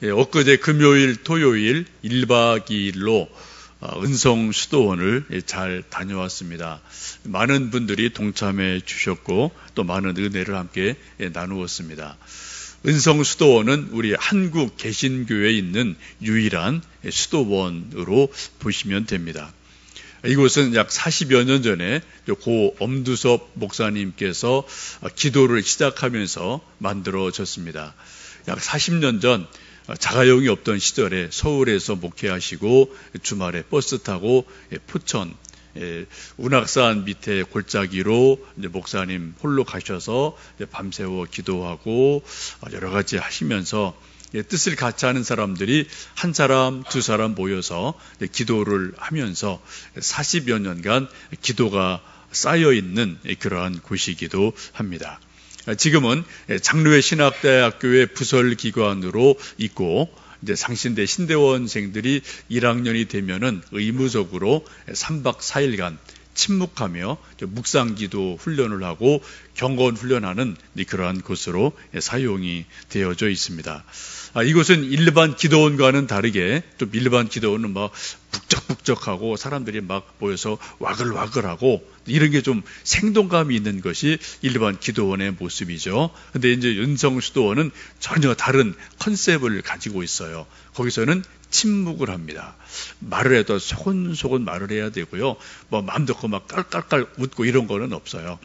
엊그제 금요일, 토요일 1박 2일로 은성 수도원을 잘 다녀왔습니다. 많은 분들이 동참해 주셨고 또 많은 은혜를 함께 나누었습니다. 은성 수도원은 우리 한국 개신교회에 있는 유일한 수도원으로 보시면 됩니다. 이곳은 약 40여 년 전에 고 엄두섭 목사님께서 기도를 시작하면서 만들어졌습니다. 약 40년 전 자가용이 없던 시절에 서울에서 목회하시고 주말에 버스 타고 포천 운악산 밑에 골짜기로 목사님 홀로 가셔서 밤새워 기도하고 여러 가지 하시면서 뜻을 같이 하는 사람들이 한 사람, 두 사람 모여서 기도를 하면서 40여 년간 기도가 쌓여 있는 그러한 곳이기도 합니다. 지금은 장로회 신학대학교의 부설기관으로 있고 이제 상신대 신대원생들이 1학년이 되면은 의무적으로 3박 4일간 침묵하며 묵상기도 훈련을 하고 경건 훈련하는 그러한 곳으로 사용이 되어져 있습니다. 이곳은 일반 기도원과는 다르게 좀 일반 기도원은 막 북적북적하고 사람들이 막 모여서 와글와글하고 이런 게 좀 생동감이 있는 것이 일반 기도원의 모습이죠. 근데 이제 은성 수도원은 전혀 다른 컨셉을 가지고 있어요. 거기서는 침묵을 합니다. 말을 해도 소곤소곤 말을 해야 되고요. 뭐 마음 놓고 막 깔깔깔 웃고 이런 거는 없어요.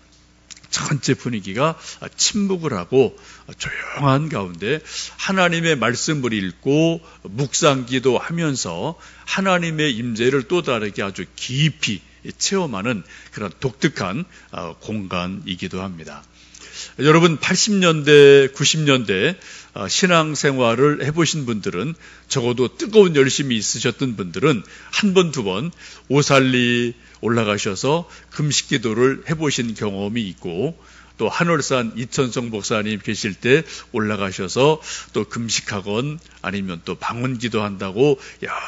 전체 분위기가 침묵을 하고 조용한 가운데 하나님의 말씀을 읽고 묵상기도 하면서 하나님의 임재를 또 다르게 아주 깊이 체험하는 그런 독특한 공간이기도 합니다. 여러분 80년대, 90년대 신앙생활을 해보신 분들은 적어도 뜨거운 열심이 있으셨던 분들은 한 번, 두 번 오살리 올라가셔서 금식기도를 해보신 경험이 있고 또 한월산 이천성 목사님 계실 때 올라가셔서 또 금식하건 아니면 또 방언기도 한다고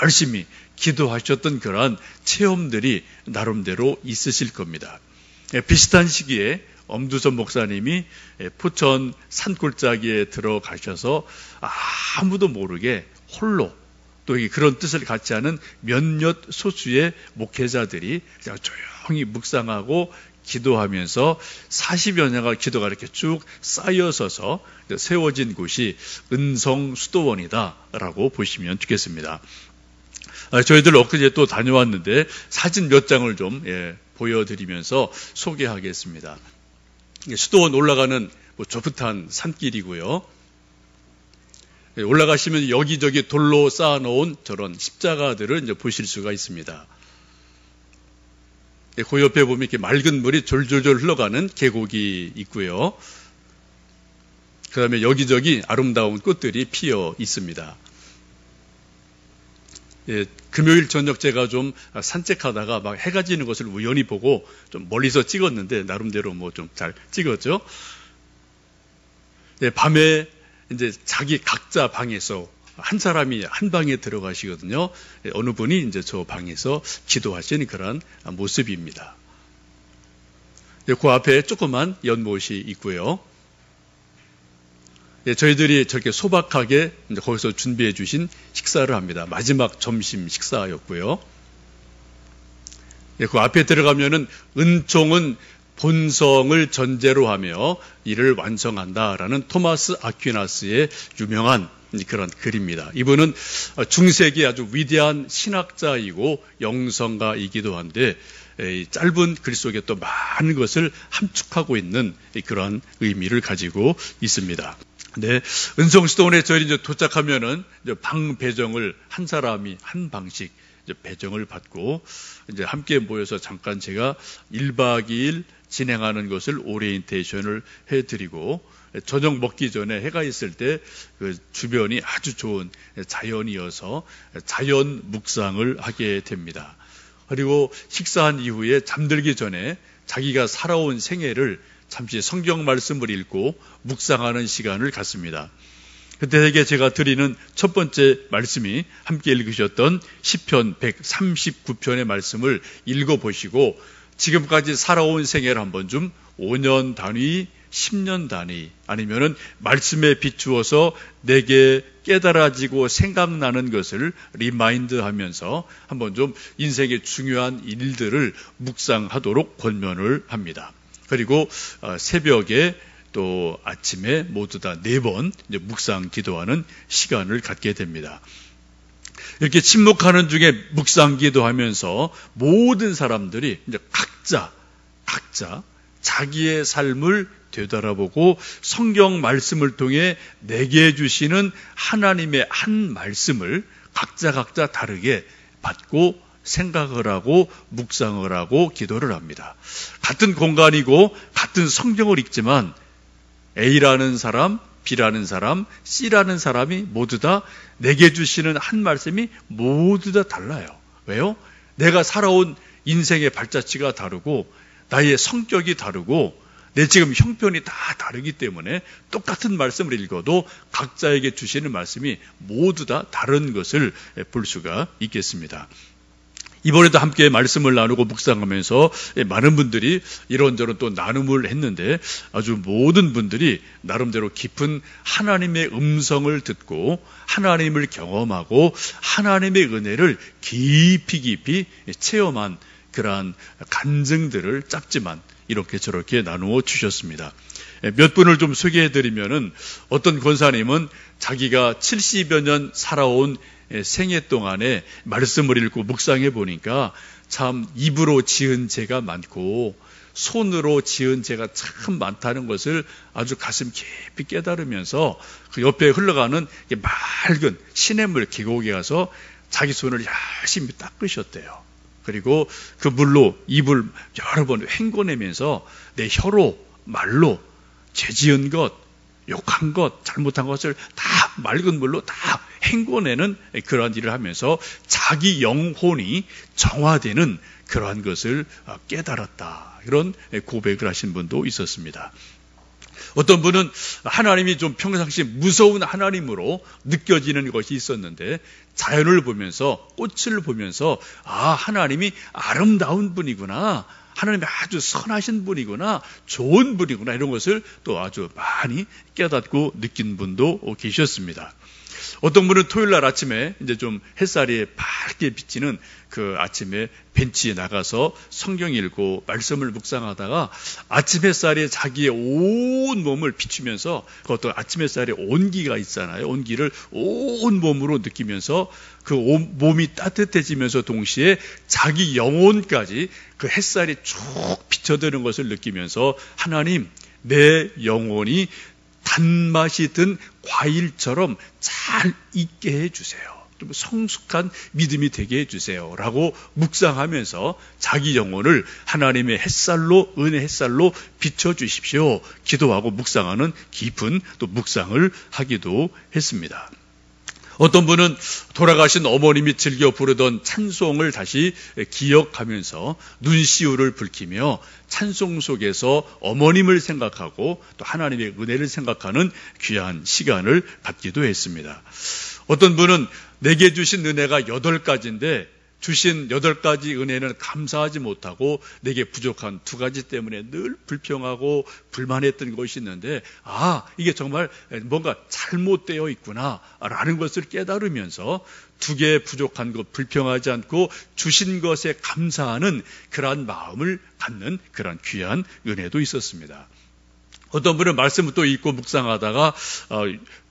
열심히 기도하셨던 그러한 체험들이 나름대로 있으실 겁니다. 비슷한 시기에 엄두섭 목사님이 포천 산골짜기에 들어가셔서 아무도 모르게 홀로 또 그런 뜻을 갖지 않은 몇몇 소수의 목회자들이 그냥 조용히 묵상하고 기도하면서 40여 년간 기도가 이렇게 쭉 쌓여서서 세워진 곳이 은성 수도원이다라고 보시면 되겠습니다. 저희들 엊그제 또 다녀왔는데 사진 몇 장을 좀 보여드리면서 소개하겠습니다. 수도원 올라가는 좁은 산길이고요. 올라가시면 여기저기 돌로 쌓아놓은 저런 십자가들을 이제 보실 수가 있습니다. 그 옆에 보면 이렇게 맑은 물이 졸졸졸 흘러가는 계곡이 있고요. 그 다음에 여기저기 아름다운 꽃들이 피어 있습니다. 금요일 저녁 제가 좀 산책하다가 막 해가 지는 것을 우연히 보고 좀 멀리서 찍었는데 나름대로 뭐 좀 잘 찍었죠. 밤에 이제 자기 각자 방에서 한 사람이 한 방에 들어가시거든요. 어느 분이 이제 저 방에서 기도하시는 그런 모습입니다. 그 앞에 조그만 연못이 있고요. 저희들이 저렇게 소박하게 이제 거기서 준비해 주신 식사를 합니다. 마지막 점심 식사였고요. 그 앞에 들어가면은 은총은 본성을 전제로 하며 이를 완성한다라는 토마스 아퀴나스의 유명한 그런 글입니다. 이분은 중세기 아주 위대한 신학자이고 영성가이기도 한데 짧은 글 속에 또 많은 것을 함축하고 있는 그런 의미를 가지고 있습니다. 네, 은성수도원에 저희 이제 도착하면은 이제 방 배정을 한 사람이 한 방씩 이제 배정을 받고 이제 함께 모여서 잠깐 제가 1박 2일 진행하는 것을 오리엔테이션을 해드리고 저녁 먹기 전에 해가 있을 때 그 주변이 아주 좋은 자연이어서 자연 묵상을 하게 됩니다. 그리고 식사한 이후에 잠들기 전에 자기가 살아온 생애를 잠시 성경 말씀을 읽고 묵상하는 시간을 갖습니다. 그때에게 제가 드리는 첫 번째 말씀이 함께 읽으셨던 시편 139편의 말씀을 읽어보시고 지금까지 살아온 생애를 한번 좀 5년 단위, 10년 단위 아니면은 말씀에 비추어서 내게 깨달아지고 생각나는 것을 리마인드하면서 한번 좀 인생의 중요한 일들을 묵상하도록 권면을 합니다. 그리고 새벽에 또 아침에 모두 다 4번 묵상 기도하는 시간을 갖게 됩니다. 이렇게 침묵하는 중에 묵상 기도하면서 모든 사람들이 이제 각자 자기의 삶을 되돌아보고 성경 말씀을 통해 내게 주시는 하나님의 한 말씀을 각자 다르게 받고 생각을 하고 묵상을 하고 기도를 합니다. 같은 공간이고 같은 성경을 읽지만 A라는 사람, B라는 사람, C라는 사람이 모두 다 내게 주시는 한 말씀이 모두 다 달라요. 왜요? 내가 살아온 인생의 발자취가 다르고 나의 성격이 다르고 내 지금 형편이 다 다르기 때문에 똑같은 말씀을 읽어도 각자에게 주시는 말씀이 모두 다 다른 것을 볼 수가 있겠습니다. 이번에도 함께 말씀을 나누고 묵상하면서 많은 분들이 이런저런 또 나눔을 했는데 아주 모든 분들이 나름대로 깊은 하나님의 음성을 듣고 하나님을 경험하고 하나님의 은혜를 깊이 체험한 그러한 간증들을 짧지만 이렇게 저렇게 나누어 주셨습니다. 몇 분을 좀 소개해드리면은 어떤 권사님은 자기가 70여 년 살아온 생애 동안에 말씀을 읽고 묵상해 보니까 참 입으로 지은 죄가 많고 손으로 지은 죄가 참 많다는 것을 아주 가슴 깊이 깨달으면서 그 옆에 흘러가는 맑은 시냇물 계곡에 가서 자기 손을 열심히 닦으셨대요. 그리고 그 물로 입을 여러 번 헹궈내면서 내 혀로 말로 죄 지은 것, 욕한 것, 잘못한 것을 다 맑은 물로 다 헹궈내는 그러한 일을 하면서 자기 영혼이 정화되는 그러한 것을 깨달았다. 이런 고백을 하신 분도 있었습니다. 어떤 분은 하나님이 좀 평상시 무서운 하나님으로 느껴지는 것이 있었는데 자연을 보면서 꽃을 보면서 하나님이 아름다운 분이구나, 하나님이 아주 선하신 분이구나, 좋은 분이구나, 이런 것을 또 아주 많이 깨닫고 느낀 분도 계셨습니다. 어떤 분은 토요일 날 아침에 이제 좀 햇살이 밝게 비치는 그 아침에 벤치에 나가서 성경 읽고 말씀을 묵상하다가 아침 햇살이 자기의 온 몸을 비추면서 그 어떤 아침 햇살의 온기가 있잖아요. 온기를 온 몸으로 느끼면서 그 몸이 따뜻해지면서 동시에 자기 영혼까지 그 햇살이 쭉 비춰드는 것을 느끼면서 하나님, 내 영혼이 단맛이 든 과일처럼 잘 익게 해주세요. 좀 성숙한 믿음이 되게 해주세요. 라고 묵상하면서 자기 영혼을 하나님의 햇살로, 은혜 햇살로 비춰주십시오. 기도하고 묵상하는 깊은 또 묵상을 하기도 했습니다. 어떤 분은 돌아가신 어머님이 즐겨 부르던 찬송을 다시 기억하면서 눈시울을 붉히며 찬송 속에서 어머님을 생각하고 또 하나님의 은혜를 생각하는 귀한 시간을 갖기도 했습니다. 어떤 분은 내게 주신 은혜가 8가지인데 주신 8가지 은혜는 감사하지 못하고 내게 부족한 2가지 때문에 늘 불평하고 불만했던 것이 있는데 이게 정말 뭔가 잘못되어 있구나 라는 것을 깨달으면서 2개 부족한 것 불평하지 않고 주신 것에 감사하는 그러한 마음을 갖는 그러한 귀한 은혜도 있었습니다. 어떤 분은 말씀을 또 읽고 묵상하다가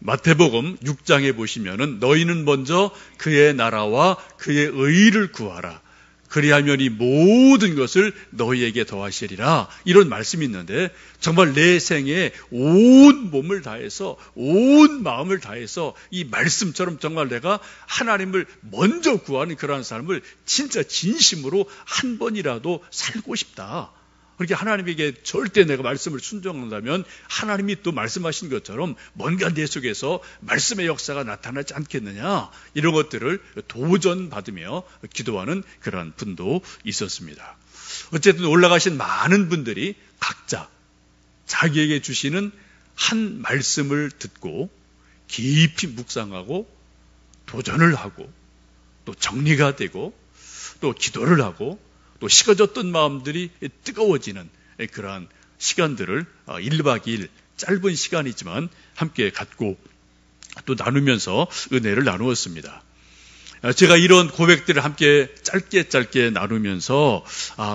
마태복음 6장에 보시면은 너희는 먼저 그의 나라와 그의 의를 구하라. 그리하면 이 모든 것을 너희에게 더하시리라. 이런 말씀이 있는데 정말 내 생에 온 몸을 다해서 온 마음을 다해서 이 말씀처럼 정말 내가 하나님을 먼저 구하는 그러한 삶을 진짜 진심으로 한 번이라도 살고 싶다. 그렇게 하나님에게 절대 내가 말씀을 순종한다면 하나님이 또 말씀하신 것처럼 뭔가 내 속에서 말씀의 역사가 나타나지 않겠느냐, 이런 것들을 도전받으며 기도하는 그런 분도 있었습니다. 어쨌든 올라가신 많은 분들이 각자 자기에게 주시는 한 말씀을 듣고 깊이 묵상하고 도전을 하고 또 정리가 되고 또 기도를 하고 또 식어졌던 마음들이 뜨거워지는 그러한 시간들을 1박 2일 짧은 시간이지만 함께 갖고 또 나누면서 은혜를 나누었습니다. 제가 이런 고백들을 함께 짧게 나누면서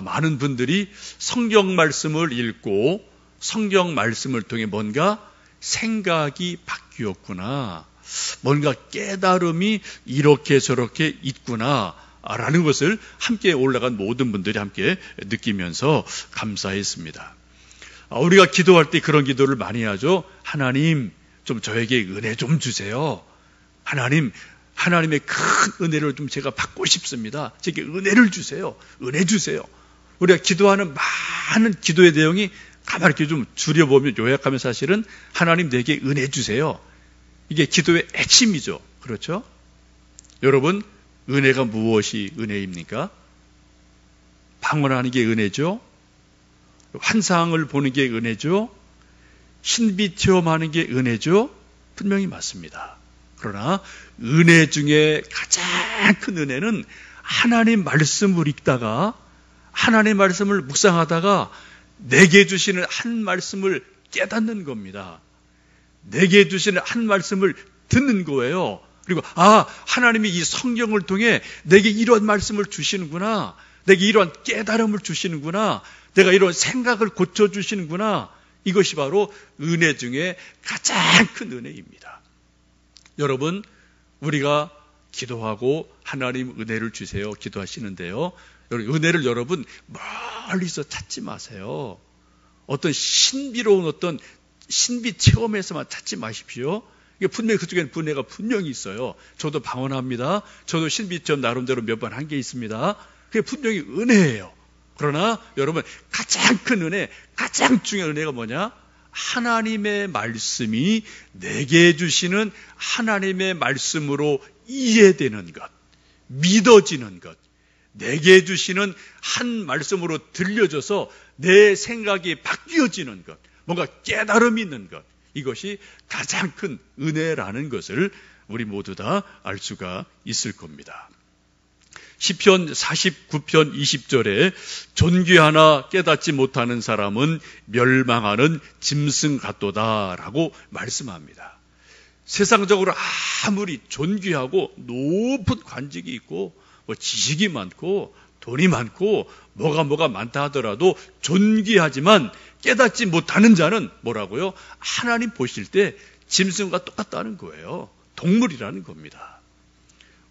많은 분들이 성경 말씀을 읽고 성경 말씀을 통해 뭔가 생각이 바뀌었구나, 뭔가 깨달음이 이렇게 저렇게 있구나 라는 것을 함께 올라간 모든 분들이 함께 느끼면서 감사했습니다. 우리가 기도할 때 그런 기도를 많이 하죠. 하나님, 좀 저에게 은혜 좀 주세요. 하나님의 큰 은혜를 좀 제가 받고 싶습니다. 제게 은혜를 주세요. 은혜 주세요. 우리가 기도하는 많은 기도의 내용이 가만히 이렇게 좀 줄여보면, 요약하면 사실은 하나님 내게 은혜 주세요. 이게 기도의 핵심이죠. 그렇죠? 여러분, 은혜가 무엇이 은혜입니까? 방언하는 게 은혜죠. 환상을 보는 게 은혜죠. 신비 체험하는 게 은혜죠. 분명히 맞습니다. 그러나 은혜 중에 가장 큰 은혜는 하나님 말씀을 읽다가, 하나님 말씀을 묵상하다가 내게 주시는 한 말씀을 깨닫는 겁니다. 내게 주시는 한 말씀을 듣는 거예요. 그리고 하나님이 이 성경을 통해 내게 이런 말씀을 주시는구나, 내게 이런 깨달음을 주시는구나, 내가 이런 생각을 고쳐주시는구나. 이것이 바로 은혜 중에 가장 큰 은혜입니다. 여러분, 우리가 기도하고 하나님 은혜를 주세요 기도하시는데요, 은혜를 여러분 멀리서 찾지 마세요. 어떤 신비로운 어떤 신비 체험에서만 찾지 마십시오. 이게 분명히 그쪽에는 은혜가 분명히 있어요. 저도 방언합니다. 저도 신비 체험 나름대로 몇 번 한 게 있습니다. 그게 분명히 은혜예요. 그러나 여러분, 가장 큰 은혜, 가장 중요한 은혜가 뭐냐? 하나님의 말씀이 내게 주시는 하나님의 말씀으로 이해되는 것, 믿어지는 것, 내게 주시는 한 말씀으로 들려져서 내 생각이 바뀌어지는 것, 뭔가 깨달음이 있는 것, 이것이 가장 큰 은혜라는 것을 우리 모두 다 알 수가 있을 겁니다. 시편 49편 20절에 존귀하나 깨닫지 못하는 사람은 멸망하는 짐승 같도다라고 말씀합니다. 세상적으로 아무리 존귀하고 높은 관직이 있고 지식이 많고 돈이 많고 뭐가 많다 하더라도 존귀하지만 깨닫지 못하는 자는 뭐라고요? 하나님 보실 때 짐승과 똑같다는 거예요. 동물이라는 겁니다.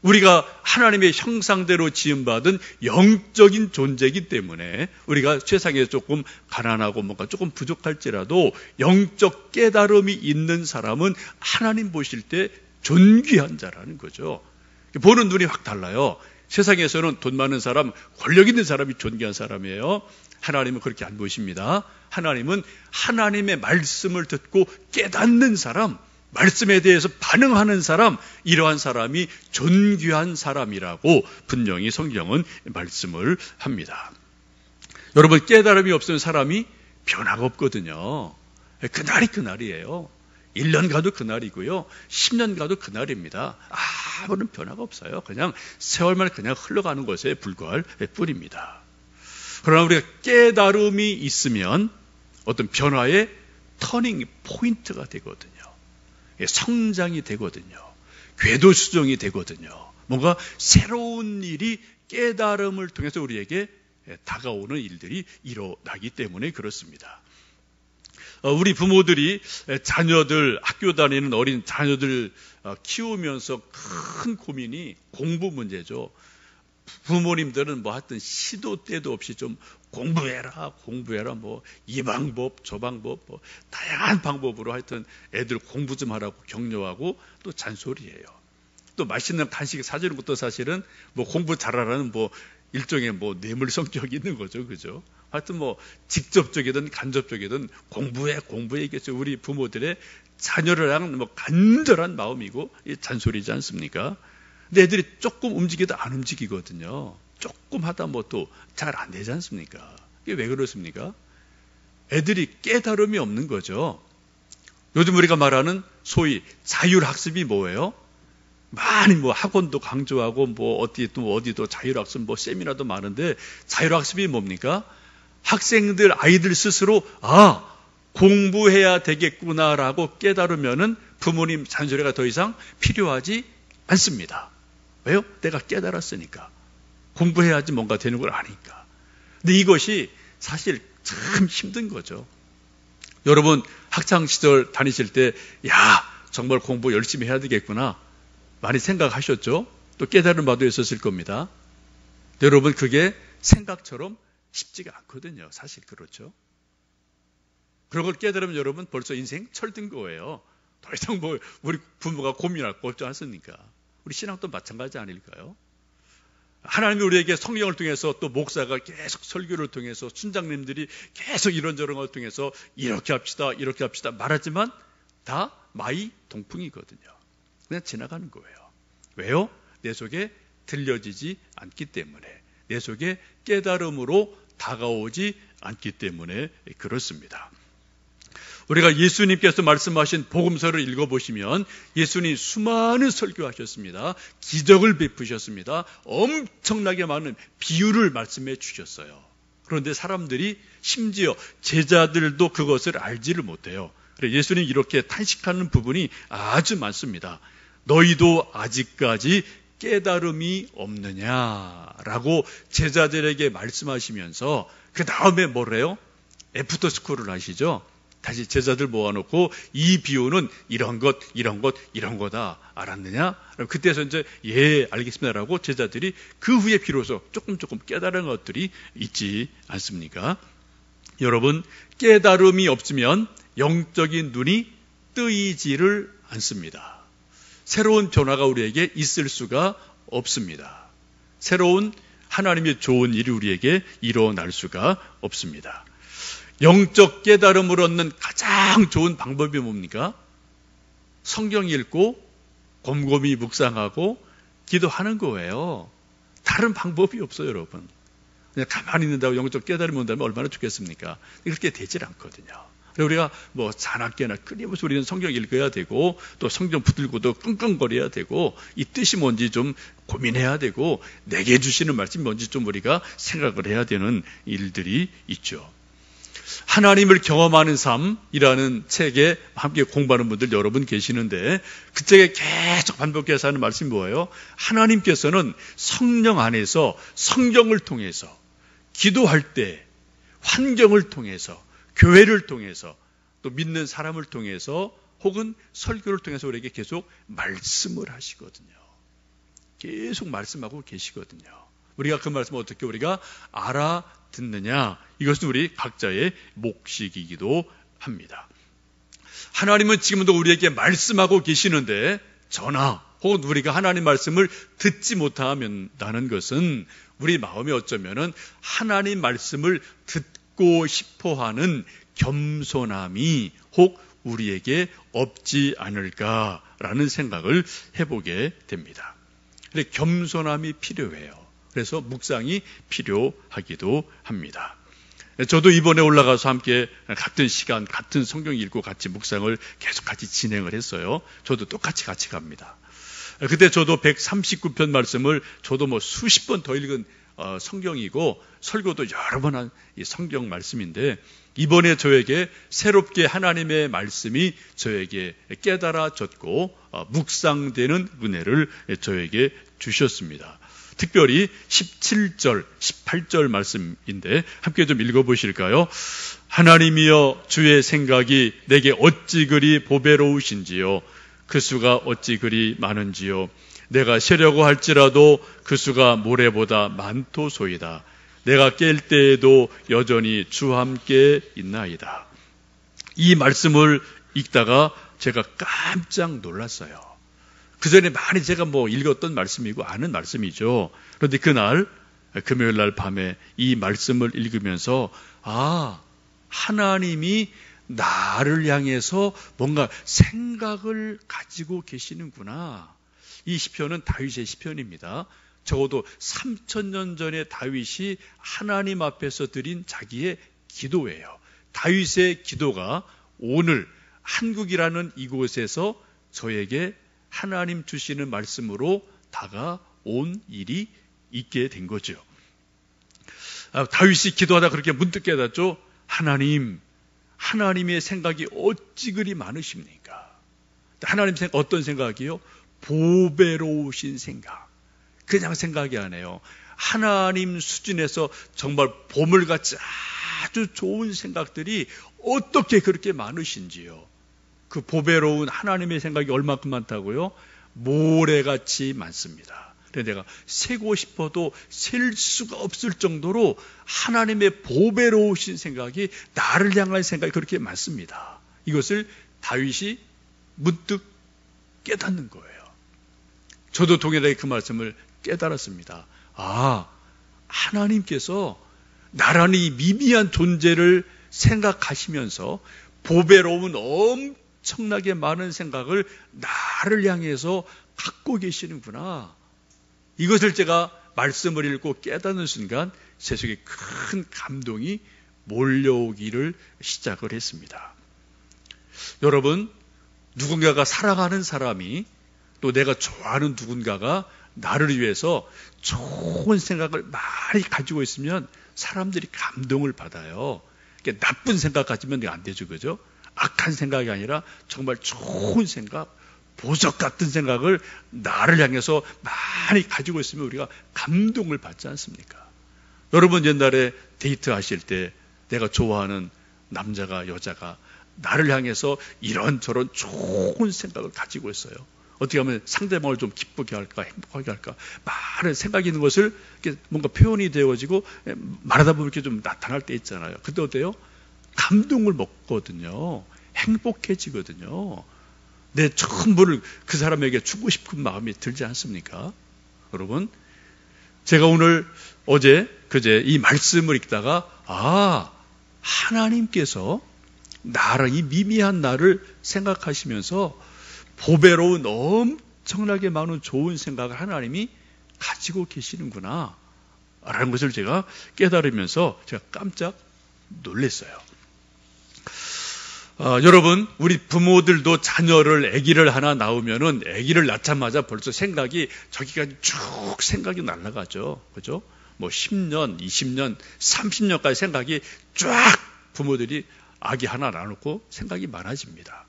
우리가 하나님의 형상대로 지음받은 영적인 존재이기 때문에 우리가 세상에 조금 가난하고 뭔가 조금 부족할지라도 영적 깨달음이 있는 사람은 하나님 보실 때 존귀한 자라는 거죠. 보는 눈이 확 달라요. 세상에서는 돈 많은 사람, 권력 있는 사람이 존귀한 사람이에요. 하나님은 그렇게 안 보십니다. 하나님은 하나님의 말씀을 듣고 깨닫는 사람, 말씀에 대해서 반응하는 사람, 이러한 사람이 존귀한 사람이라고 분명히 성경은 말씀을 합니다. 여러분, 깨달음이 없는 사람이 변화가 없거든요. 그날이에요. 1년 가도 그날이고요, 10년 가도 그날입니다. 아무런 변화가 없어요. 그냥 세월만 그냥 흘러가는 것에 불과할 뿐입니다. 그러나 우리가 깨달음이 있으면 어떤 변화의 터닝 포인트가 되거든요. 성장이 되거든요. 궤도 수정이 되거든요. 뭔가 새로운 일이 깨달음을 통해서 우리에게 다가오는 일들이 일어나기 때문에 그렇습니다. 우리 부모들이 자녀들, 학교 다니는 어린 자녀들 키우면서 큰 고민이 공부 문제죠. 부모님들은 뭐 하여튼 시도 때도 없이 좀 공부해라 뭐 이 방법 저 방법 뭐 다양한 방법으로 하여튼 애들 공부 좀 하라고 격려하고 또 잔소리해요. 또 맛있는 간식 사주는 것도 사실은 뭐 공부 잘하라는 뭐 일종의 뭐 뇌물 성격이 있는 거죠. 그죠? 하여튼 뭐 직접적이든 간접적이든 공부해겠죠. 우리 부모들의 자녀를 향한 뭐 간절한 마음이고 잔소리지 않습니까? 근데 애들이 조금 움직여도 안 움직이거든요. 조금 하다 뭐 또 잘 안 되지 않습니까? 이게 왜 그렇습니까? 애들이 깨달음이 없는 거죠. 요즘 우리가 말하는 소위 자율학습이 뭐예요? 많이 뭐 학원도 강조하고 뭐 어디도 자율학습 뭐 세미나도 많은데 자율학습이 뭡니까? 학생들, 아이들 스스로 공부해야 되겠구나라고 깨달으면은 부모님 잔소리가 더 이상 필요하지 않습니다. 왜요? 내가 깨달았으니까. 공부해야지 뭔가 되는 걸 아니까. 근데 이것이 사실 참 힘든 거죠. 여러분 학창시절 다니실 때 정말 공부 열심히 해야 되겠구나 많이 생각하셨죠? 또 깨달은 바도 있었을 겁니다. 여러분 그게 생각처럼 쉽지가 않거든요. 사실 그렇죠. 그런 걸 깨달으면 여러분 벌써 인생 철든 거예요. 더 이상 우리 부모가 고민할 거 없지 않습니까? 우리 신앙도 마찬가지 아닐까요? 하나님이 우리에게 성경을 통해서 또 목사가 계속 설교를 통해서 순장님들이 계속 이런저런 걸 통해서 이렇게 합시다 말하지만 다 마이 동풍이거든요. 그냥 지나가는 거예요. 왜요? 내 속에 들려지지 않기 때문에, 내 속에 깨달음으로 다가오지 않기 때문에 그렇습니다. 우리가 예수님께서 말씀하신 복음서를 읽어보시면 예수님 수많은 설교하셨습니다. 기적을 베푸셨습니다. 엄청나게 많은 비유를 말씀해 주셨어요. 그런데 사람들이 심지어 제자들도 그것을 알지를 못해요. 그래서 예수님 이렇게 탄식하는 부분이 아주 많습니다. 너희도 아직까지 깨달음이 없느냐라고 제자들에게 말씀하시면서 그 다음에 뭐래요? 애프터스쿨을 하시죠. 다시 제자들 모아놓고 이 비유는 이런 거다 알았느냐? 그때서 이제 알겠습니다라고 제자들이 그 후에 비로소 조금 깨달은 것들이 있지 않습니까? 여러분 깨달음이 없으면 영적인 눈이 뜨이지를 않습니다. 새로운 변화가 우리에게 있을 수가 없습니다. 새로운 하나님의 좋은 일이 우리에게 일어날 수가 없습니다. 영적 깨달음을 얻는 가장 좋은 방법이 뭡니까? 성경 읽고 곰곰이 묵상하고 기도하는 거예요. 다른 방법이 없어요, 여러분. 그냥 가만히 있는다고 영적 깨달음이 온다면 얼마나 좋겠습니까? 그렇게 되질 않거든요. 우리가 자나깨나 끊임없이 우리는 성경 읽어야 되고 또 성경 붙들고도 끙끙거려야 되고 이 뜻이 뭔지 좀 고민해야 되고 내게 주시는 말씀이 뭔지 좀 우리가 생각을 해야 되는 일들이 있죠. 하나님을 경험하는 삶이라는 책에 함께 공부하는 분들 여러분 계시는데 그 책에 계속 반복해서 하는 말씀이 뭐예요? 하나님께서는 성령 안에서 성경을 통해서 기도할 때 환경을 통해서 교회를 통해서 또 믿는 사람을 통해서 혹은 설교를 통해서 우리에게 계속 말씀을 하시거든요. 계속 말씀하고 계시거든요. 우리가 그 말씀을 어떻게 우리가 알아듣느냐? 이것은 우리 각자의 몫이기도 합니다. 하나님은 지금도 우리에게 말씀하고 계시는데 저나 혹은 우리가 하나님 말씀을 듣지 못한다는 것은 우리 마음이 어쩌면은 하나님 말씀을 듣고 싶어하는 겸손함이 혹 우리에게 없지 않을까라는 생각을 해보게 됩니다. 근데 겸손함이 필요해요. 그래서 묵상이 필요하기도 합니다. 저도 이번에 올라가서 함께 같은 시간, 같은 성경 읽고 같이 묵상을 계속 같이 진행을 했어요. 저도 똑같이 같이 갑니다. 그때 저도 139편 말씀을 저도 수십 번 더 읽은 성경이고 설교도 여러 번 한 이 성경 말씀인데 이번에 저에게 새롭게 하나님의 말씀이 저에게 깨달아졌고 묵상되는 은혜를 저에게 주셨습니다. 특별히 17절, 18절 말씀인데 함께 좀 읽어보실까요? 하나님이여 주의 생각이 내게 어찌 그리 보배로우신지요. 그 수가 어찌 그리 많은지요. 내가 쉬려고 할지라도 그 수가 모래보다 많도소이다. 내가 깰 때에도 여전히 주와 함께 있나이다. 이 말씀을 읽다가 제가 깜짝 놀랐어요. 그 전에 많이 제가 읽었던 말씀이고 아는 말씀이죠. 그런데 그날 금요일 날 밤에 이 말씀을 읽으면서 하나님이 나를 향해서 뭔가 생각을 가지고 계시는구나. 이 시편은 다윗의 시편입니다. 적어도 3000년 전에 다윗이 하나님 앞에서 드린 자기의 기도예요. 다윗의 기도가 오늘 한국이라는 이곳에서 저에게 하나님 주시는 말씀으로 다가온 일이 있게 된 거죠. 다윗이 기도하다 그렇게 문득 깨닫죠. 하나님의 생각이 어찌 그리 많으십니까? 하나님 생각 어떤 생각이요? 보배로우신 생각. 그냥 생각이 아니에요. 하나님 수준에서 정말 보물같이 아주 좋은 생각들이 어떻게 그렇게 많으신지요. 그 보배로운 하나님의 생각이 얼마큼 많다고요? 모래같이 많습니다. 그래서 내가 세고 싶어도 셀 수가 없을 정도로 하나님의 보배로우신 생각이, 나를 향한 생각이 그렇게 많습니다. 이것을 다윗이 문득 깨닫는 거예요. 저도 동일하게 그 말씀을 깨달았습니다. 하나님께서 나란히 미미한 존재를 생각하시면서 보배로운 엄청나게 많은 생각을 나를 향해서 갖고 계시는구나. 이것을 제가 말씀을 읽고 깨닫는 순간 제 속에 큰 감동이 몰려오기를 시작을 했습니다. 여러분, 누군가가 사랑하는 사람이, 또 내가 좋아하는 누군가가 나를 위해서 좋은 생각을 많이 가지고 있으면 사람들이 감동을 받아요. 나쁜 생각 가지면 안 되죠, 그죠? 악한 생각이 아니라 정말 좋은 생각, 보석 같은 생각을 나를 향해서 많이 가지고 있으면 우리가 감동을 받지 않습니까? 여러분, 옛날에 데이트하실 때 내가 좋아하는 남자가, 여자가 나를 향해서 이런저런 좋은 생각을 가지고 있어요. 어떻게 하면 상대방을 좀 기쁘게 할까, 행복하게 할까, 많은 생각이 있는 것을 이렇게 뭔가 표현이 되어지고 말하다 보면 이렇게 좀 나타날 때 있잖아요. 그때 어때요? 감동을 먹거든요. 행복해지거든요. 내 전부를 그 사람에게 주고 싶은 마음이 들지 않습니까? 여러분, 제가 그제 이 말씀을 읽다가, 하나님께서 이 미미한 나를 생각하시면서 보배로운 엄청나게 많은 좋은 생각을 하나님이 가지고 계시는구나 라는 것을 제가 깨달으면서 제가 깜짝 놀랐어요. 여러분, 우리 부모들도 아기를 하나 낳으면은 아기를 낳자마자 벌써 생각이 저기까지 쭉 생각이 날아가죠. 그죠? 10년, 20년, 30년까지 생각이 쫙 부모들이 아기 하나 낳아놓고 생각이 많아집니다.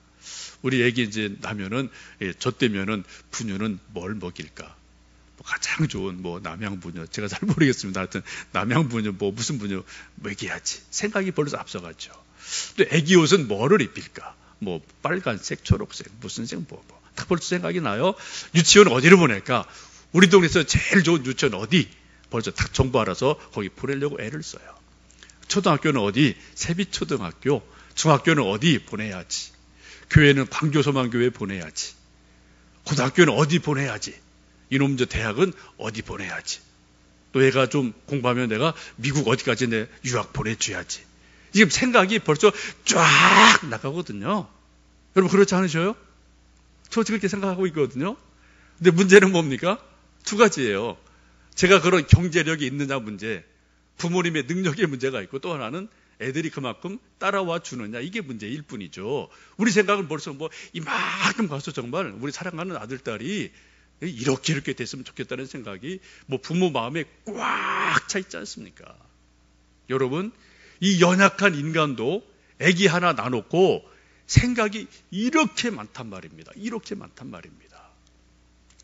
우리 아기 이제 나면은, 저 때면은 부녀는 뭘 먹일까? 가장 좋은 남양부녀, 제가 잘 모르겠습니다. 하여튼 남양부녀, 무슨 부녀 먹여야지. 생각이 벌써 앞서갔죠. 또 아기 옷은 뭐를 입힐까? 빨간색, 초록색, 무슨 색, 다 벌써 생각이 나요. 유치원 어디를 보낼까? 우리 동네에서 제일 좋은 유치원 어디? 벌써 딱 정보 알아서 거기 보내려고 애를 써요. 초등학교는 어디? 세비초등학교. 중학교는 어디 보내야지. 교회는 광교소망교회 보내야지. 고등학교는 어디 보내야지. 이놈 대학은 어디 보내야지. 또 애가 좀 공부하면 내가 미국 어디까지 내 유학 보내줘야지. 지금 생각이 벌써 쫙 나가거든요. 여러분 그렇지 않으셔요? 저 그렇게 생각하고 있거든요. 근데 문제는 뭡니까? 두 가지예요. 제가 그런 경제력이 있느냐 문제, 부모님의 능력의 문제가 있고, 또 하나는 애들이 그만큼 따라와 주느냐, 이게 문제일 뿐이죠. 우리 생각은 벌써 이만큼 가서 정말 우리 사랑하는 아들, 딸이 이렇게 됐으면 좋겠다는 생각이 부모 마음에 꽉 차 있지 않습니까? 여러분, 이 연약한 인간도 아기 하나 낳아놓고 생각이 이렇게 많단 말입니다. 이렇게 많단 말입니다.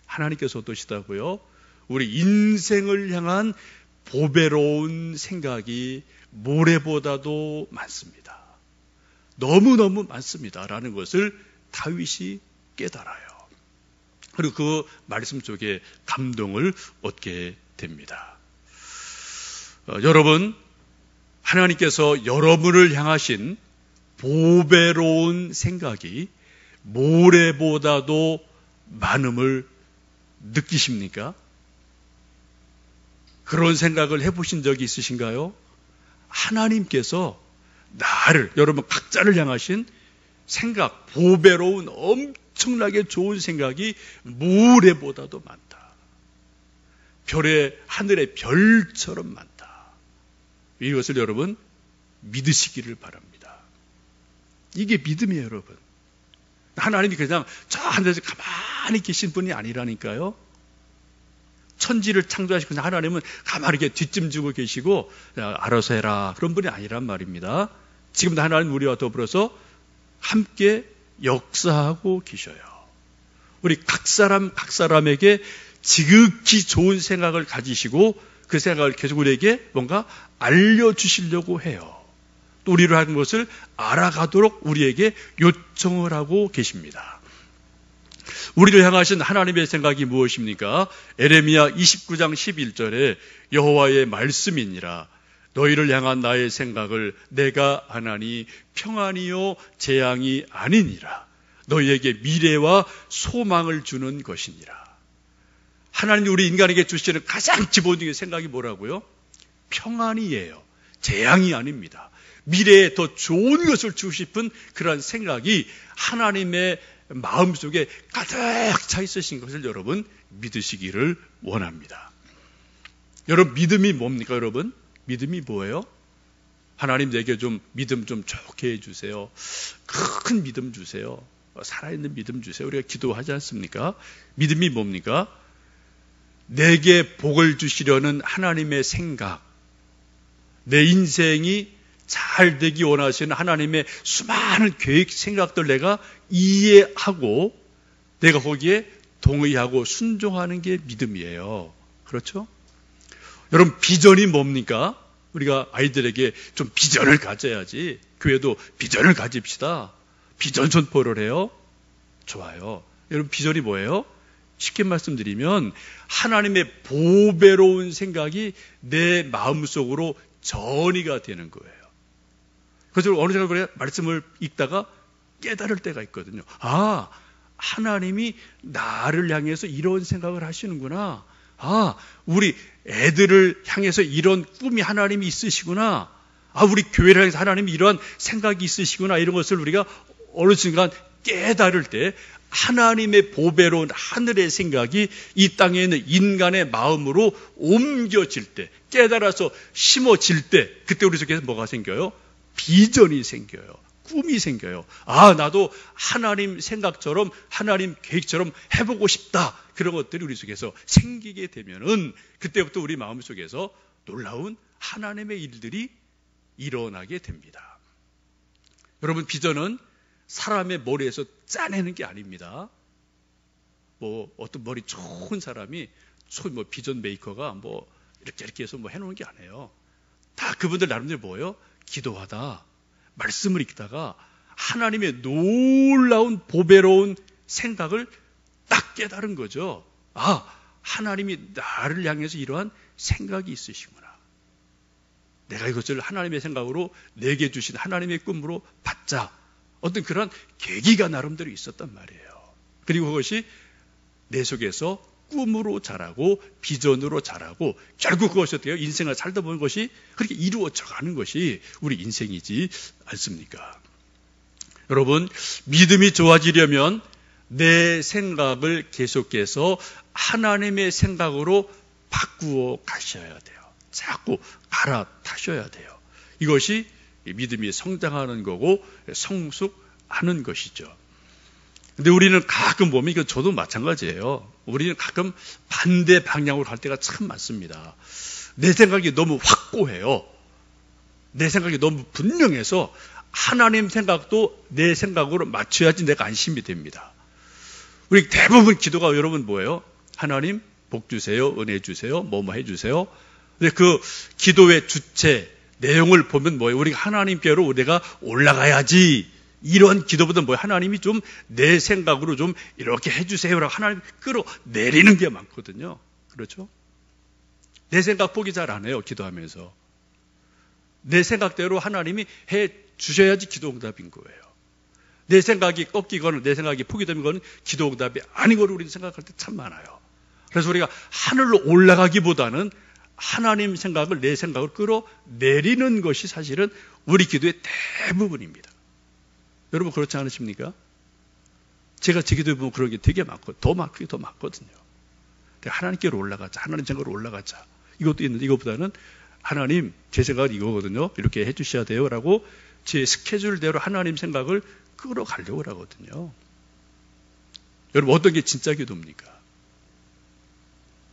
하나님께서 어떠시다고요? 우리 인생을 향한 보배로운 생각이 모래보다도 많습니다. 너무너무 많습니다. 라는 것을 다윗이 깨달아요. 그리고 그 말씀 속에 감동을 얻게 됩니다. 여러분, 하나님께서 여러분을 향하신 보배로운 생각이 모래보다도 많음을 느끼십니까? 그런 생각을 해보신 적이 있으신가요? 하나님께서 여러분 각자를 향하신 생각, 보배로운 엄청나게 좋은 생각이 모래보다도 많다. 하늘의 별처럼 많다. 이것을 여러분 믿으시기를 바랍니다. 이게 믿음이에요, 여러분. 하나님이 그냥 저 하늘에서 가만히 계신 분이 아니라니까요. 천지를 창조하시고 하나님은 가만히 이렇게 뒷짐지고 계시고 알아서 해라 그런 분이 아니란 말입니다. 지금도 하나님 우리와 더불어서 함께 역사하고 계셔요. 우리 각 사람에게 지극히 좋은 생각을 가지시고 그 생각을 계속 우리에게 뭔가 알려주시려고 해요. 또 우리로 하는 것을 알아가도록 우리에게 요청을 하고 계십니다. 우리를 향하신 하나님의 생각이 무엇입니까? 에레미야 29장 11절에 여호와의 말씀이니라. 너희를 향한 나의 생각을 내가 하나니 평안이요 재앙이 아니니라. 너희에게 미래와 소망을 주는 것이니라. 하나님이 우리 인간에게 주시는 가장 기본적인 생각이 뭐라고요? 평안이에요. 재앙이 아닙니다. 미래에 더 좋은 것을 주고 싶은 그런 생각이 하나님의 마음속에 가득 차 있으신 것을 여러분 믿으시기를 원합니다. 여러분 믿음이 뭡니까 여러분? 믿음이 뭐예요? 하나님 내게 좀 믿음 좀 좋게 해주세요. 큰 믿음 주세요. 살아있는 믿음 주세요. 우리가 기도하지 않습니까? 믿음이 뭡니까? 내게 복을 주시려는 하나님의 생각, 내 인생이 잘 되기 원하시는 하나님의 수많은 계획, 생각들 내가 이해하고 내가 거기에 동의하고 순종하는 게 믿음이에요. 그렇죠? 여러분 비전이 뭡니까? 우리가 아이들에게 좀 비전을 가져야지. 교회도 비전을 가집시다. 비전 선포를 해요. 좋아요. 여러분 비전이 뭐예요? 쉽게 말씀드리면 하나님의 보배로운 생각이 내 마음속으로 전이가 되는 거예요. 그래서 어느 정도 말씀을 읽다가 깨달을 때가 있거든요. 아, 하나님이 나를 향해서 이런 생각을 하시는구나. 아, 우리 애들을 향해서 이런 꿈이 하나님이 있으시구나. 아, 우리 교회를 향해서 하나님이 이러한 생각이 있으시구나. 이런 것을 우리가 어느 순간 깨달을 때 하나님의 보배로운 하늘의 생각이 이 땅에 있는 인간의 마음으로 옮겨질 때, 깨달아서 심어질 때, 그때 우리 속에서 뭐가 생겨요? 비전이 생겨요. 꿈이 생겨요. 아, 나도 하나님 생각처럼 하나님 계획처럼 해보고 싶다. 그런 것들이 우리 속에서 생기게 되면은 그때부터 우리 마음속에서 놀라운 하나님의 일들이 일어나게 됩니다. 여러분 비전은 사람의 머리에서 짜내는 게 아닙니다. 뭐 어떤 머리 좋은 사람이 뭐 비전 메이커가 뭐 이렇게 해서 뭐 해놓은 게 아니에요. 다 그분들 나름대로 뭐예요? 기도하다, 말씀을 읽다가 하나님의 놀라운 보배로운 생각을 딱 깨달은 거죠. 아, 하나님이 나를 향해서 이러한 생각이 있으시구나. 내가 이것을 하나님의 생각으로 내게 주신 하나님의 꿈으로 받자. 어떤 그런 계기가 나름대로 있었단 말이에요. 그리고 그것이 내 속에서 꿈으로 자라고 비전으로 자라고 결국 그것이 어때요? 인생을 살다 보는 것이 그렇게 이루어져 가는 것이 우리 인생이지 않습니까? 여러분 믿음이 좋아지려면 내 생각을 계속해서 하나님의 생각으로 바꾸어 가셔야 돼요. 자꾸 갈아타셔야 돼요. 이것이 믿음이 성장하는 거고 성숙하는 것이죠. 근데 우리는 가끔 보면 이건 저도 마찬가지예요. 우리는 가끔 반대 방향으로 갈 때가 참 많습니다. 내 생각이 너무 확고해요. 내 생각이 너무 분명해서 하나님 생각도 내 생각으로 맞춰야지 내가 안심이 됩니다. 우리 대부분 기도가 여러분 뭐예요? 하나님 복 주세요, 은혜 주세요, 뭐뭐 해주세요. 근데 그 기도의 주체 내용을 보면 뭐예요? 우리가 하나님께로 우리가 올라가야지. 이런 기도보다 뭐예요? 하나님이 좀 내 생각으로 좀 이렇게 해주세요라고 하나님 끌어내리는 게 많거든요. 그렇죠? 내 생각 포기 잘 안 해요. 기도하면서. 내 생각대로 하나님이 해 주셔야지 기도응답인 거예요. 내 생각이 꺾이거나 내 생각이 포기되는 거는 기도응답이 아닌 걸 우리는 생각할 때 참 많아요. 그래서 우리가 하늘로 올라가기보다는 하나님 생각을 내 생각을 끌어내리는 것이 사실은 우리 기도의 대부분입니다. 여러분 그렇지 않으십니까? 제가 제 기도에 보면 그런 게 되게 많고 더 많거든요. 하나님께로 올라가자. 하나님 생각으로 올라가자. 이것도 있는데 이것보다는 하나님 제 생각은 이거거든요. 이렇게 해 주셔야 돼요. 라고 제 스케줄대로 하나님 생각을 끌어가려고 하거든요. 여러분 어떤 게 진짜 기도입니까?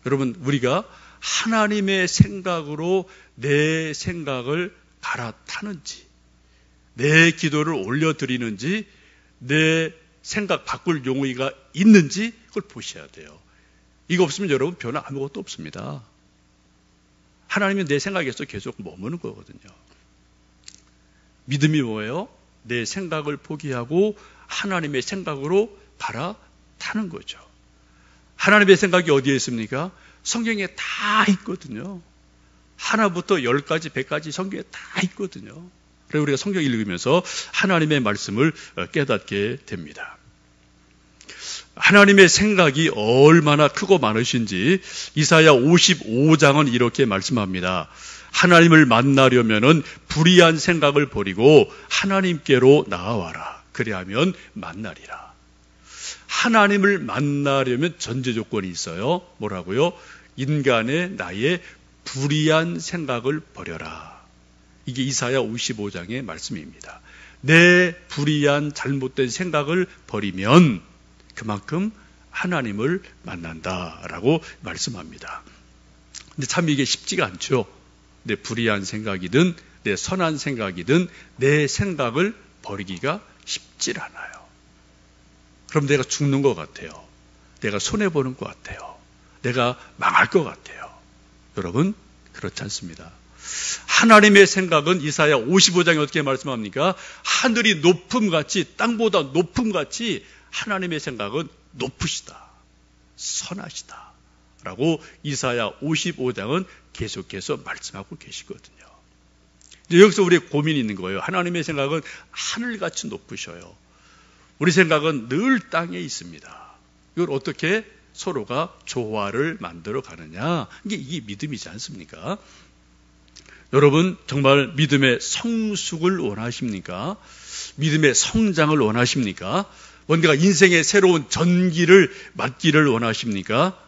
여러분, 우리가 하나님의 생각으로 내 생각을 갈아타는지, 내 기도를 올려드리는지, 내 생각 바꿀 용의가 있는지 그걸 보셔야 돼요. 이거 없으면 여러분 변화 아무것도 없습니다. 하나님은 내 생각에서 계속 머무는 거거든요. 믿음이 뭐예요? 내 생각을 포기하고 하나님의 생각으로 갈아타는 거죠. 하나님의 생각이 어디에 있습니까? 성경에 다 있거든요. 하나부터 10가지, 100가지 성경에 다 있거든요. 그래서 우리가 성경 읽으면서 하나님의 말씀을 깨닫게 됩니다. 하나님의 생각이 얼마나 크고 많으신지 이사야 55장은 이렇게 말씀합니다. 하나님을 만나려면은 불의한 생각을 버리고 하나님께로 나아와라. 그리하면 만나리라. 하나님을 만나려면 전제 조건이 있어요. 뭐라고요? 인간의 나의 불의한 생각을 버려라. 이게 이사야 55장의 말씀입니다. 내 불의한 잘못된 생각을 버리면 그만큼 하나님을 만난다라고 말씀합니다. 근데 참 이게 쉽지가 않죠. 내 불의한 생각이든 내 선한 생각이든 내 생각을 버리기가 쉽질 않아요. 그럼 내가 죽는 것 같아요. 내가 손해보는 것 같아요. 내가 망할 것 같아요. 여러분, 그렇지 않습니다. 하나님의 생각은 이사야 55장에 어떻게 말씀합니까? 하늘이 높음같이, 땅보다 높음같이 하나님의 생각은 높으시다, 선하시다 라고 이사야 55장은 계속해서 말씀하고 계시거든요. 이제 여기서 우리의 고민이 있는 거예요. 하나님의 생각은 하늘같이 높으셔요. 우리 생각은 늘 땅에 있습니다. 이걸 어떻게 서로가 조화를 만들어 가느냐, 이게 믿음이지 않습니까? 여러분, 정말 믿음의 성숙을 원하십니까? 믿음의 성장을 원하십니까? 뭔가 인생의 새로운 전기를 맞기를 원하십니까?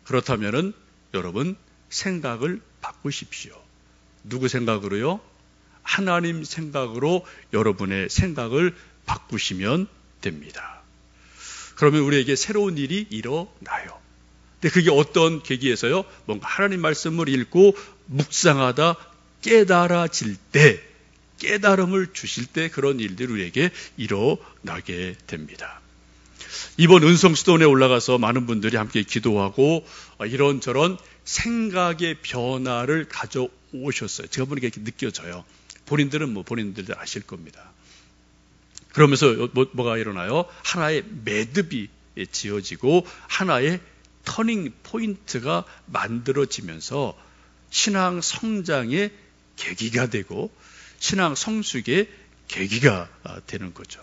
그렇다면은 여러분, 생각을 바꾸십시오. 누구 생각으로요? 하나님 생각으로 여러분의 생각을 바꾸시면 됩니다. 그러면 우리에게 새로운 일이 일어나요. 근데 그게 어떤 계기에서요? 뭔가 하나님 말씀을 읽고 묵상하다 깨달아질 때, 깨달음을 주실 때 그런 일들이 우리에게 일어나게 됩니다. 이번 은성수도원에 올라가서 많은 분들이 함께 기도하고 이런저런 생각의 변화를 가져오셨어요. 제가 보니까 이렇게 느껴져요. 본인들은 본인들 아실 겁니다. 그러면서 뭐가 일어나요? 하나의 매듭이 지어지고 하나의 터닝 포인트가 만들어지면서 신앙 성장의 계기가 되고 신앙 성숙의 계기가 되는 거죠.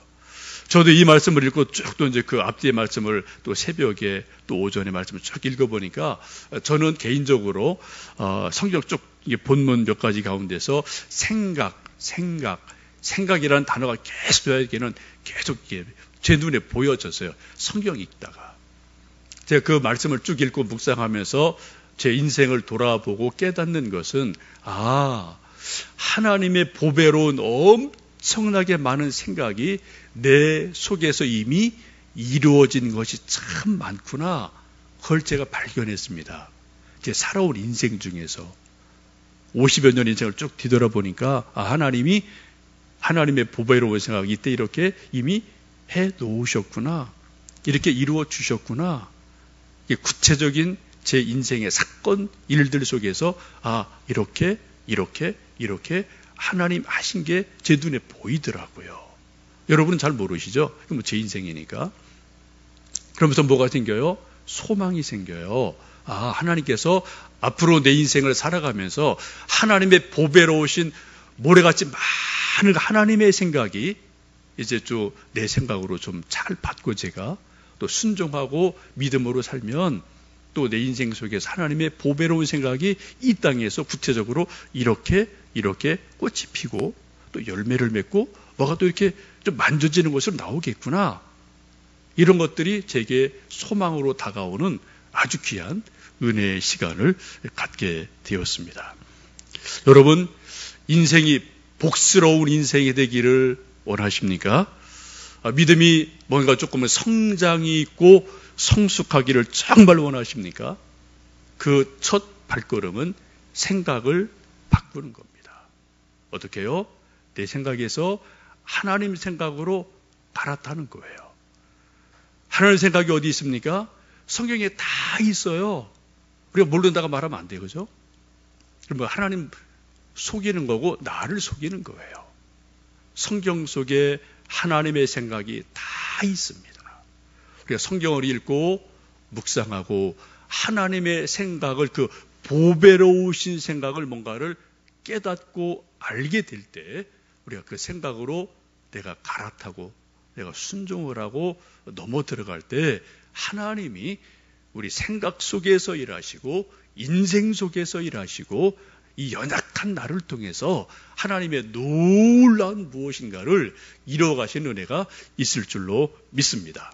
저도 이 말씀을 읽고 쭉 또 이제 그 앞뒤의 말씀을 또 새벽에 또 오전에 말씀을 쭉 읽어보니까 저는 개인적으로 성경 쭉 본문 몇 가지 가운데서 생각이라는 단어가 계속 저에게는 계속 제 눈에 보여졌어요. 성경 읽다가. 제가 그 말씀을 쭉 읽고 묵상하면서 제 인생을 돌아보고 깨닫는 것은 하나님의 보배로운 엄청나게 많은 생각이 내 속에서 이미 이루어진 것이 참 많구나. 그걸 제가 발견했습니다. 제 살아온 인생 중에서 50여 년 인생을 쭉 뒤돌아보니까 하나님이 하나님의 보배로운 생각 이때 이렇게 이미 해 놓으셨구나. 이렇게 이루어 주셨구나. 구체적인 제 인생의 사건 일들 속에서 이렇게 하나님 하신 게 제 눈에 보이더라고요. 여러분은 잘 모르시죠? 제 인생이니까. 그러면서 뭐가 생겨요? 소망이 생겨요. 하나님께서 앞으로 내 인생을 살아가면서 하나님의 보배로우신 모래같이 많은 하나님의 생각이 이제 좀 내 생각으로 좀 잘 받고 제가 또 순종하고 믿음으로 살면 또 내 인생 속에서 하나님의 보배로운 생각이 이 땅에서 구체적으로 이렇게 꽃이 피고 또 열매를 맺고 뭐가 또 이렇게 좀 만져지는 것으로 나오겠구나. 이런 것들이 제게 소망으로 다가오는 아주 귀한 은혜의 시간을 갖게 되었습니다. 여러분, 인생이 복스러운 인생이 되기를 원하십니까? 믿음이 뭔가 조금은 성장이 있고 성숙하기를 정말 원하십니까? 그 첫 발걸음은 생각을 바꾸는 겁니다. 어떻게 해요? 내 생각에서 하나님 생각으로 갈아타는 거예요. 하나님 생각이 어디 있습니까? 성경에 다 있어요. 우리가 모른다고 말하면 안 돼요. 그죠? 그러면 하나님 속이는 거고 나를 속이는 거예요. 성경 속에 하나님의 생각이 다 있습니다. 우리가 성경을 읽고 묵상하고 하나님의 생각을 그 보배로우신 생각을 뭔가를 깨닫고 알게 될 때 우리가 그 생각으로 내가 갈아타고 내가 순종을 하고 넘어 들어갈 때 하나님이 우리 생각 속에서 일하시고 인생 속에서 일하시고 이 연약한 나를 통해서 하나님의 놀라운 무엇인가를 이루어가시는 은혜가 있을 줄로 믿습니다.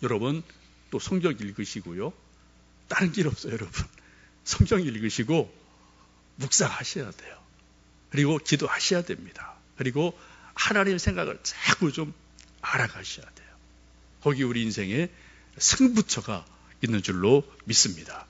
여러분 또 성경 읽으시고요. 다른 길 없어요. 여러분 성경 읽으시고 묵상하셔야 돼요. 그리고 기도하셔야 됩니다. 그리고 하나님의 생각을 자꾸 좀 알아가셔야 돼요. 거기 우리 인생에 승부처가 있는 줄로 믿습니다.